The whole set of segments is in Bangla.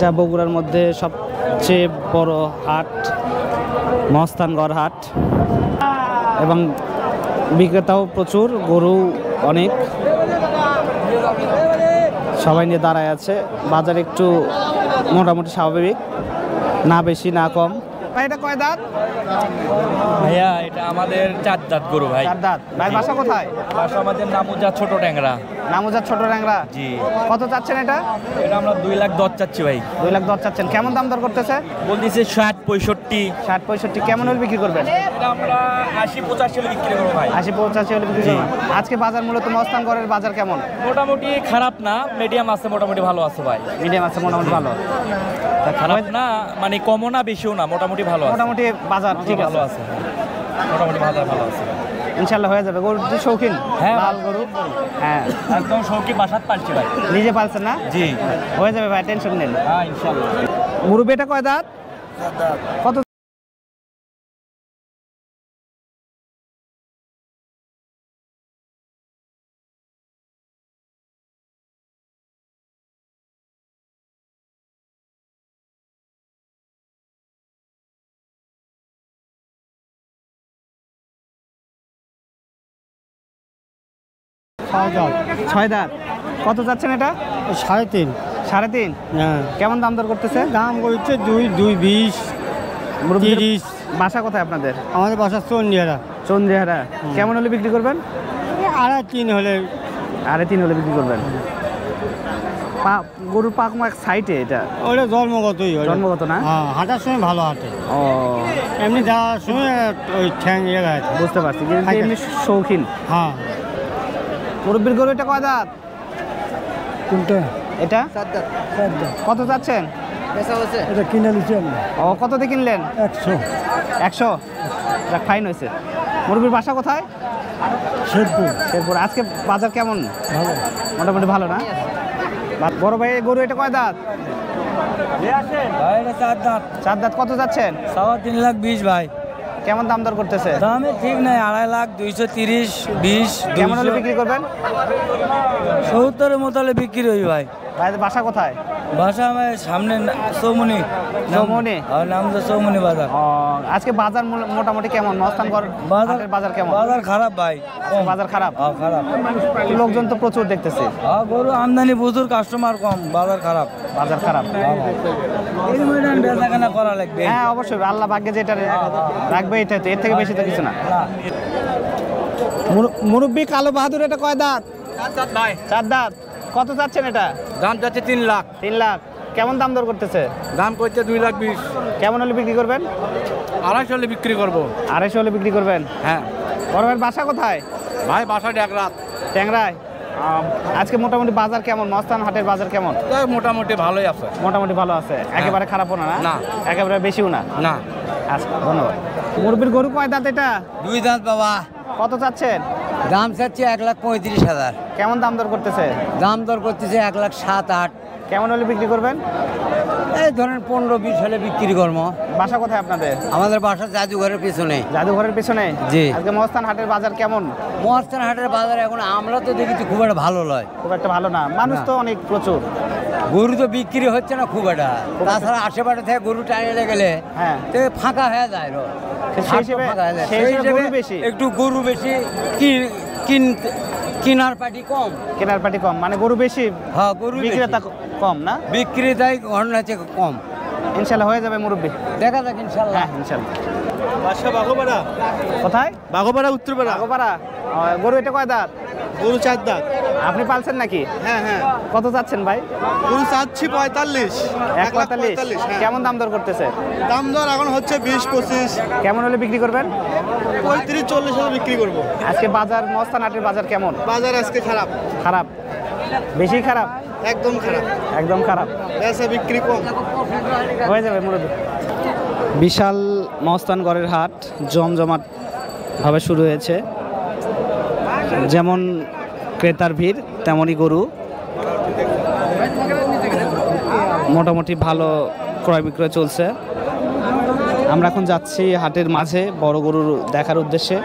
এটা বগুড়ার মধ্যে সবচেয়ে বড় হাট, মহস্থানগড় হাট, এবং বিক্রেতাও প্রচুর, গরু অনেক, সবাই নিয়ে দাঁড়ায় আছে। বাজার একটু মোটামুটি স্বাভাবিক, না বেশি না কম। ভাই এটা কয় দাঁত? ভাইয়া এটা আমাদের 4 দাঁত গরু ভাই। 4 দাঁত। ভাই বাসা কোথায়? বাসা আমাদের নামুজা ছোট ট্যাংরা। নামুজা ছোট ট্যাংরা। জি। কত চাচ্ছেন এটা? এটা আমরা 2,10,000 চাচ্ছি ভাই। 2,10,000 চাচ্ছেন। কেমন দাম দর করতেছে? বলতেছে 60-65। 60-65 কেমন হলে বিক্রি করবেন? এটা আমরা 80-85 হলে বিক্রি করব ভাই। 80-85 হলে বিক্রি করবেন। আজকে বাজার মূলত মহস্থানগড়ের বাজার কেমন? মোটামুটি খারাপ না, মিডিয়াম আছে, মোটামুটি ভালো আছে ভাই। মিডিয়াম আছে, মোটামুটি ভালো। খারাপ না মানে কমও না বেশিও না, মোটামুটি ভালো আছে। মোটামুটি বাজার ঠিক ভালো আছে, মোটামুটি বাজার ভালো আছে। ইনশাআল্লাহ হয়ে যাবে। গরু শৌখিন? হ্যাঁ, লাল গরু। হ্যাঁ, একদম শৌখিন, বাসাত পালছি ভাই। নিজে পালছেন না? জি, হয়ে যাবে ভাই, টেনশন নেন। হ্যাঁ ইনশাআল্লাহ। মুরব্বি এটা কয় দাঁত? কত? ছয় দাঁত। কত যাচ্ছেন এটা? 3.5। 3.5? হ্যাঁ, কেমন দাম দর করতেছে? দাম করছে 2,20, 30। বাসা কোথায় আপনাদের? আমাদের বাসা চন্ডিহারা। চন্দ্রিহারা। কেমন হলে বিক্রি করবেন? 2.5-3 হলে। 3.5 হলে বিক্রি করবেন। গরুর পাক এক সাইডে, এটা ওটা জন্মগতই। জন্মগত না? হ্যাঁ, হাঁটার সময় ভালো হাঁটে। ও, এমনি যাওয়ার সময় ওই ঠ্যাং আছে। বুঝতে পারছি, কিন্তু এমনি শৌখিন। হ্যাঁ। মুরব্বির গরু এটা কয় দাঁত? কোনটা? এটা 4 দাঁত। কত চাচ্ছেন? এটা কিনে নিচ্ছি আমি। ও, কত দিয়ে কিনলেন? 100। 100? যাক, ফাইন হয়েছে। মুরব্বির বাসা কোথায়? শেরপুর। শেরপুর। আজকে বাজার কেমন? ভালো, মোটামুটি ভালো না? বড় ভাই গরু এটা কয় দাঁত? ভাই এটা 4 দাঁত। 4 দাঁত। কত যাচ্ছেন? 3,20,000 ভাই। কেমন দাম দর করতেছে? দামে ঠিক নাই, 2.5 লাখ, 230, 20, কেমন হলে বিক্রি করবেন? 70-এর মতো হলে বিক্রি হই ভাই। ভাই বাসা কোথায়? বাসা আমার সামনে চৌমুনি। চৌমুনি? নাম তো চৌমুনি বাজার। ও, আজকে বাজার মোটামুটি কেমন? মহস্থানগড় হাটের বাজার কেমন? বাজার খারাপ ভাই। আজকে বাজার খারাপ? হ্যাঁ খারাপ। লোকজন তো প্রচুর দেখতেছি। হ্যাঁ, গরু আমদানি প্রচুর, কাস্টমার কম, বাজার খারাপ। বাজার খারাপ। এই ময়দান বেচাকেনা করা লাগবে। হ্যাঁ অবশ্যই, আল্লাহ ভাগ্যে যেটা রাখবে এটা, এর থেকে বেশি তো কিছু না। মুরব্বি কালো বাহাদুর এটা কয় দাঁত? 4 দাঁত। কত চাচ্ছেন এটা? দাম যাচ্ছে 3 লাখ। 3 লাখ। কেমন দাম দর করতেছে? দাম করছে 2,20,000। কেমন হলে বিক্রি করবেন? 250 হলে বিক্রি করবো। 250 হলে বিক্রি করবেন। হ্যাঁ বড় ভাইয়ের বাসা কোথায়? ভাই, বাসা ডেকরাত। ট্যাংরায়। আজকে মোটামুটি বাজার কেমন? মহস্থান হাটের বাজার কেমন? মোটামুটি ভালোই আছে। মোটামুটি ভালো আছে, একেবারে খারাপও না? না। একেবারে বেশিও না? না। আচ্ছা, ধন্যবাদ। মুরব্বির গরু কয় দাঁত এটা? 2 দাঁত বাবা। কত চাচ্ছেন? দাম চাচ্ছে 1,35,000। কেমন দাম দর করতেছে? দাম দর করতেছে 1,07,8। কেমন হলে বিক্রি করবেন? এই ধরেন 15-20 হলে বিক্রি করবো। বাসা কোথায় আপনাদের? আমাদের বাসা জাদুঘরের পিছনে। জাদুঘরের পিছনে? জি। আজকে মহস্থান হাটের বাজার কেমন? মহস্থান হাটের বাজার এখন আমরা তো দেখেছি খুব একটা ভালো নয়। খুব একটা ভালো না, মানুষ তো অনেক প্রচুর। গরু তো বিক্রি হচ্ছে না খুব একটা। তাছাড়া আশেপাশে থেকে গরু টানিয়ে গেলে হ্যাঁ, তো ফাঁকা হয়ে যায়। সেই হিসেবে গরু বেশি। একটু গরু বেশি, কিনার পাটি কম। কেনার পাটি কম, মানে গরু বেশি, হ্যাঁ গরু বিক্রেতা কম না? বিক্রেতাই ঘটনা হচ্ছে কম। ইনশাল্লাহ হয়ে যাবে মুরব্বি, দেখা যাক ইনশাল্লাহ। হ্যাঁ ইনশাল্লাহ। বাসা বাঘোপাড়া। কোথায়? বাঘোপাড়া, উত্তরপাড়া। বাঘোপাড়া। গরু এটা কয় দাঁত? গরু 4 দাঁত। আপনি পালছেন নাকি? হ্যাঁ হ্যাঁ। কত চাচ্ছেন ভাই? গরু চাচ্ছি 45। 1,45। কেমন দাম দর করতেছে? দাম দর এখন হচ্ছে 20-25। কেমন হলে বিক্রি করবেন? 35-40 হলে বিক্রি করবো। আজকে বাজার, মহস্থান হাটের বাজার কেমন? বাজার আজকে খারাপ। খারাপ? বেশি খারাপ? একদম খারাপ। একদম খারাপ। বেচা বিক্রি কম। হয়ে যাবে মুরব্বি। বিশাল মহস্থানগড়ের হাট জমজমাট ভাবে শুরু হয়েছে। যেমন ক্রেতার ভিড় তেমনই গরু। মোটামুটি ভালো ক্রয় বিক্রয় চলছে। আমরা এখন যাচ্ছি হাটের মাঝে বড় গরুর দেখার উদ্দেশ্যে।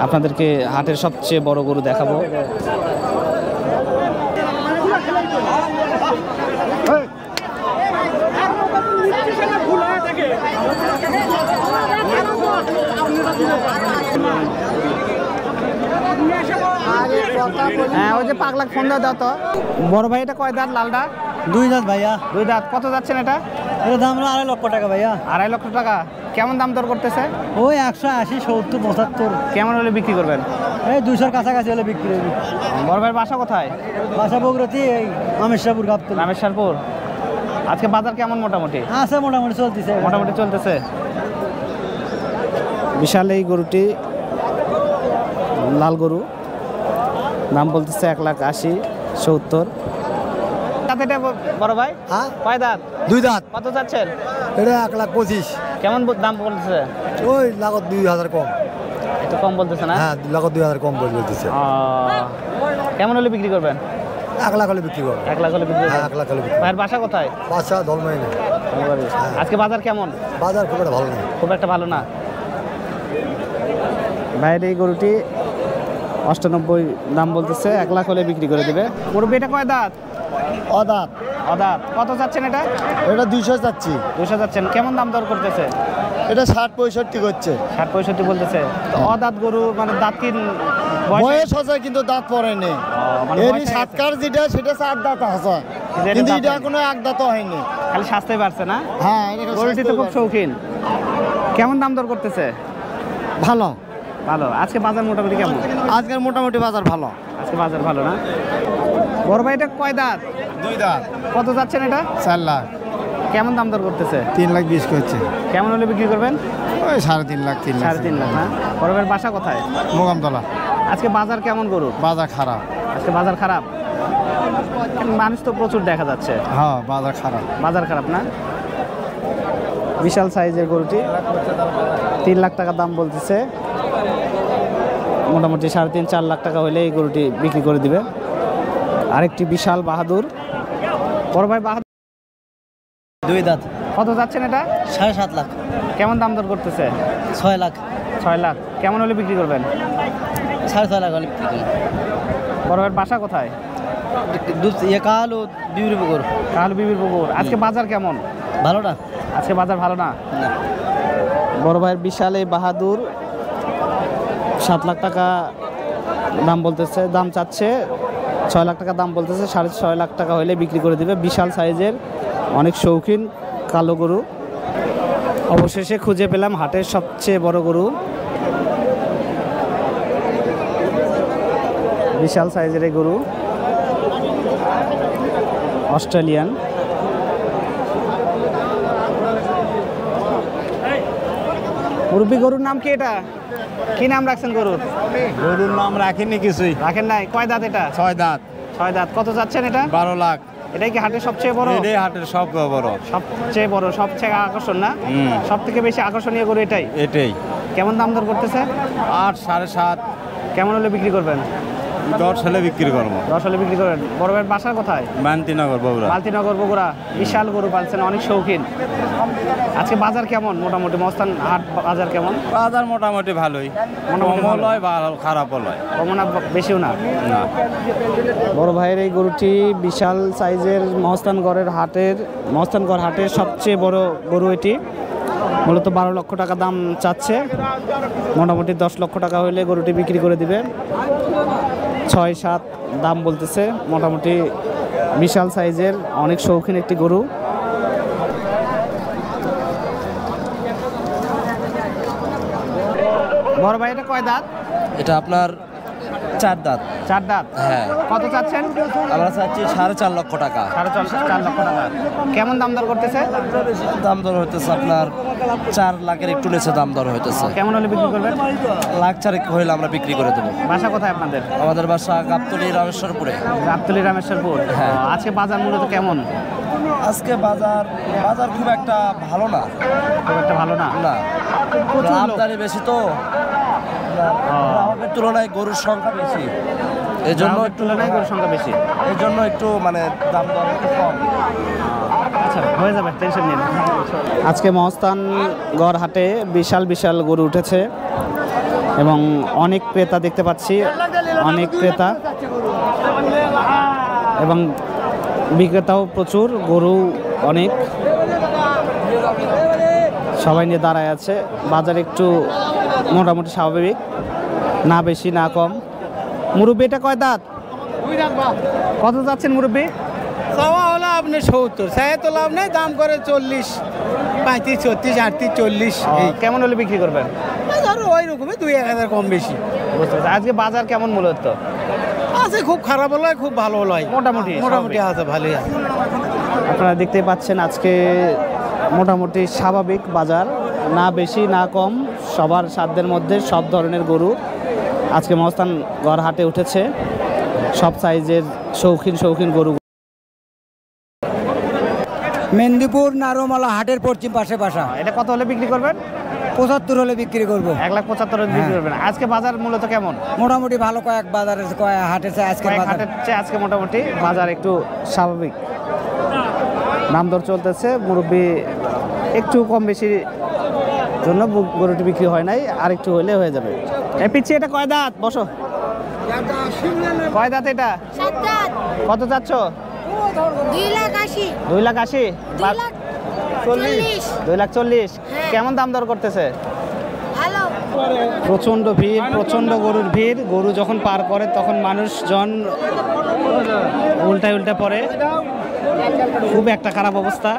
আপনাদেরকে হাটের সবচেয়ে বড় গরু দেখাবো। হ্যাঁ ওই যে পাগলা ফোন দাও তো। বড় ভাই এটা কয় দাঁত লালটা? 2 দাঁত ভাইয়া। 2 দাঁত। কত যাচ্ছেন এটা? এর দাম হলো 2.5 লক্ষ টাকা ভাইয়া। 2.5 লক্ষ টাকা। কেমন দাম দর করতেছে? ওই 180, 70, 75। কেমন হলে বিক্রি করবেন? এই 200-র কাছাকাছি হলে বিক্রি হবে। বড় ভাইয়ের বাসা কোথায়? বাসা বগুড়াতে, এই রামেশ্বরপুর গাবতলী। রামেশ্বরপুর। আজকে বাজার কেমন মোটামুটি? আছে মোটামুটি চলতেছে। মোটামুটি চলতেছে। বিশাল এই গরুটি লাল গরু, দাম বলতেছে 1,80,000, 70। দাঁত এটা বড় ভাই? হ্যাঁ কয় দাঁত? 2 দাঁত। কত চাচ্ছেন? এটা 1,25,000। কেমন দাম বলতেছে? ওই লাগত 2,000 কম। একটু কম বলতেছে না? হ্যাঁ লাগত 2,000 কম বলতেছে। কেমন হলে বিক্রি করবেন? 1 লাখ হলে বিক্রি করবো। 1 লাখ হলে বিক্রি করবেন। 1 লাখ হলে বিক্রি। ভাইয়ের বাসা কোথায়? বাসা ধলমাই না। আজকে বাজার কেমন? বাজার খুব একটা ভালো নেই। খুব একটা ভালো না। ভাইয়ের এই গরুটি 98 দাম বলতেছে, 1 লাখ হলে বিক্রি করে দেবে। গরু এটা কয় দাঁত? অদাঁত। অদাঁত। কত চাচ্ছেন এটা? এটা 200 চাচ্ছি। 200 যাচ্ছেন। কেমন দাম দর করতেছে? এটা 60-65 করছে। 60-65 বলতেছে। তো অদাঁত গরু মানে দাঁত কি বয়স আছে কিন্তু দাঁত পড়ে নেই। মানে এরই বয়স হয়ে সাতকার যেটা সেটা 4 দাঁত আছে, গেছে। কিন্তু দাঁত এটা হয়নি। কোনো 1 দাঁত হয়নি। খালি স্বাস্থ্য বাড়ছে না? হ্যাঁ এটা গরুটি তো খুব শৌখিন। কেমন দাম দর করতেছে? ভালো। ভালো। আজকে বাজার মোটামুটি কেমন? আজকের মোটামুটি বাজার ভালো। আজকে বাজার ভালো না? বড় ভাই এটা কয় দাঁত? 2 দাঁত। কত যাচ্ছেন এটা? 4 লাখ। কেমন দাম দর করতেছে? 3 লাখ 20 করছে। কেমন হলে বিক্রি করবেন? ওই 3.5 লাখ 3 লাখ। 3.5 লাখ না? বড় ভাইয়ের বাসা কোথায়? মোকামতলা। আজকে বাজার কেমন গরু? বাজার খারাপ। আজকে বাজার খারাপ। মানুষ তো প্রচুর দেখা যাচ্ছে। হ্যাঁ বাজার খারাপ। বাজার খারাপ না? বিশাল সাইজের গরুটি 3 লাখ টাকা দাম বলতেছে। মোটামুটি 3.5-4 লাখ টাকা হলে এই গরুটি বিক্রি করে দিবে। আরেকটি বিশাল বাহাদুর। বড় ভাই বাহাদুর 2 দাঁত। কত যাচ্ছেন এটা? 7.5 লাখ। কেমন দাম দর করতেছে? 6 লাখ। 6 লাখ। কেমন হলে বিক্রি করবেন? 6.5 লাখ হলে বিক্রি করবো। বড় ভাইয়ের বাসা কোথায়? কালো বিউরি পুকুর। কাল বিবির পুকুর। আজকে বাজার কেমন? ভালো না? আজকে বাজার ভালো না? বড় ভাইয়ের বিশাল এই বাহাদুর 7 লাখ টাকা দাম বলতেছে, দাম চাচ্ছে 6 লাখ টাকা দাম বলতেছে। 6.5 লাখ টাকা হলে বিক্রি করে দিবে। বিশাল সাইজের অনেক শৌখিন কালো গরু। অবশেষে খুঁজে পেলাম হাটের সবচেয়ে বড় গরু। বিশাল সাইজের এই গরু, অস্ট্রেলিয়ান। মুরব্বী গরুর নাম কি? এটা কি নাম রাখছেন গরুর? গরুর নাম রাখেনি কিছুই। রাখেন নাই? কয় দাঁত এটা? 6 দাঁত। 6 দাঁত। কত যাচ্ছেন এটা? 12 লাখ। এটাই কি হাটের সবচেয়ে বড়? এটাই হাটের সব বড়। সবচেয়ে বড়, সবচেয়ে আকর্ষণ না? সব থেকে বেশি আকর্ষণীয় গরু এটাই। এটাই। কেমন দাম দর করতেছে? 8, 7.5। কেমন হলে বিক্রি করবেন? 10 হলে বিক্রি করবো। 10 হলে বিক্রি করবেন। বড় ভাইয়ের বাসা কোথায়? মান্তিনগর বগুড়া। মালতিনগর বগুড়া। বিশাল গরু পালছেন, অনেক শৌখিন। আজকে বাজার কেমন? মোটামুটি মস্তান হাট বাজার কেমন? বাজার মোটামুটি ভালোই। মোটামুটি কমও ভালো। লয় বা খারাপও লয় কমও না বেশিও না? না। বড় ভাইয়ের এই গরুটি বিশাল সাইজের মহস্তানগড়ের হাটের, মহস্তানগড় হাটের সবচেয়ে বড় গরু এটি। মূলত 12 লক্ষ টাকা দাম চাচ্ছে। মোটামুটি 10 লক্ষ টাকা হলে গরুটি বিক্রি করে দিবে। 6-7 দাম বলতেছে। মোটামুটি বিশাল সাইজের অনেক শৌখিন একটি গরু। বড় ভাই এটা কয় দাঁত? এটা আপনার 4 দাঁত। 4 দাঁত। হ্যাঁ। কত চাচ্ছেন? আমরা চাচ্ছি 4.5 লক্ষ টাকা। 4.5 লক্ষ টাকা। কেমন দাম দর করতেছে? দাম দর হইতেছে আপনার 4 লাখের একটু নিচে দাম দর হইতেছে। কেমন হলে বিক্রি করবেন? 1 লাখ 4 হইলে আমরা বিক্রি করে দেবো। বাসা কোথায় আপনাদের? আমাদের বাসা গাবতলী রামেশ্বরপুরে। গাবতলী রামেশ্বরপুর। হ্যাঁ। আজকে বাজার মূলত কেমন? আজকে বাজার খুব একটা ভালো না। খুব একটা ভালো না? না, প্রচুর লোক। আমদানি বেশি তো, গ্রাহকের তুলনায় গরুর সংখ্যা বেশি, এই জন্য গ্রাহকের তুলনায় গরুর সংখ্যা বেশি। এই জন্য একটু মানে দাম দর একটু কম। আচ্ছা হয়ে যাবে, টেনশন নিন। আজকে মহস্তানগড় হাটে বিশাল বিশাল গরু উঠেছে এবং অনেক ক্রেতা দেখতে পাচ্ছি, অনেক ক্রেতা এবং বিক্রেতাও প্রচুর, গরু অনেক, সবাই নিয়ে দাঁড়ায় আছে। বাজার একটু মোটামুটি স্বাভাবিক, না বেশি না কম। মুরব্বী এটা কয় দাঁত? কত যাচ্ছেন মুরব্বী? চাওয়া হলো আপনি 70, চাই তো লাভ নেই, দাম করে 40, 35, 36, 38, 40 এই কেমন হলে বিক্রি করবেন? ধরো ওই রকমই 2-1 কম বেশি বুঝতে পারছি। আজকে বাজার কেমন মূলত? আছে, খুব খারাপ হলো খুব ভালো হলো, মোটামুটি মোটামুটি আছে, ভালোই আছে। আপনারা দেখতে পাচ্ছেন আজকে মোটামুটি স্বাভাবিক বাজার, না বেশি না কম, সবার সাধ্যের মধ্যে সব ধরনের গরু আজকে মহস্থানগড় হাটে উঠেছে। সব সাইজের শৌখিন গরু। মেদিনীপুর নারোমালা হাটের পশ্চিম পাশে বাসা। এটা কত হলে বিক্রি করবেন? 75 হলে বিক্রি করবো। 1,75,000 হলে বিক্রি করবেন। আজকে বাজার মূলত কেমন? মোটামুটি ভালো, কয়েক বাজারে কয়েক হাটে আজকে কয়েক হাটের চেয়ে আজকে মোটামুটি বাজার একটু স্বাভাবিক, দাম দর চলতেছে। মুরব্বী একটু কম বেশি জন্য গরুটি বিক্রি হয় নাই, আর একটু হলে হয়ে যাবে। পিছিয়ে এটা কয় দাঁত? বসো। কয় দাঁত এটা? কত চাচ্ছ? 2,80,000 2,80,000? 2,40,000 2,40,000? কেমন দাম দর করতেছে? ভালো। প্রচণ্ড ভিড়, প্রচণ্ড গরুর ভিড়। গরু যখন পার করে তখন মানুষজন উল্টা পড়ে, খুব একটা খারাপ অবস্থা।